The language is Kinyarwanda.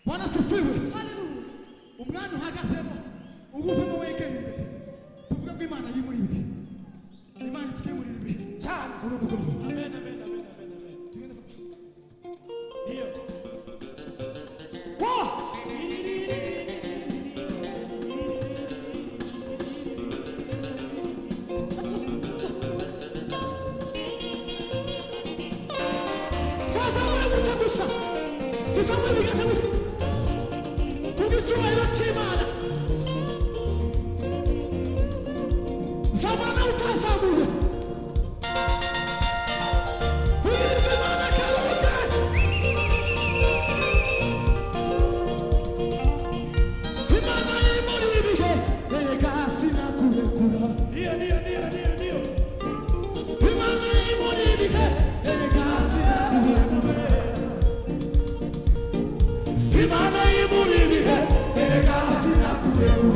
Bwana sifiwe. Haleluya. Umwana uhagazemo uguvemo wegeye tuvuga ko Imana yimuri ibi. Imana tukemuri ibi cyane uri umugoro. Amen amen amen amen amen. Tugende iyo wa Imana imuri bihe, ega sina kurekura.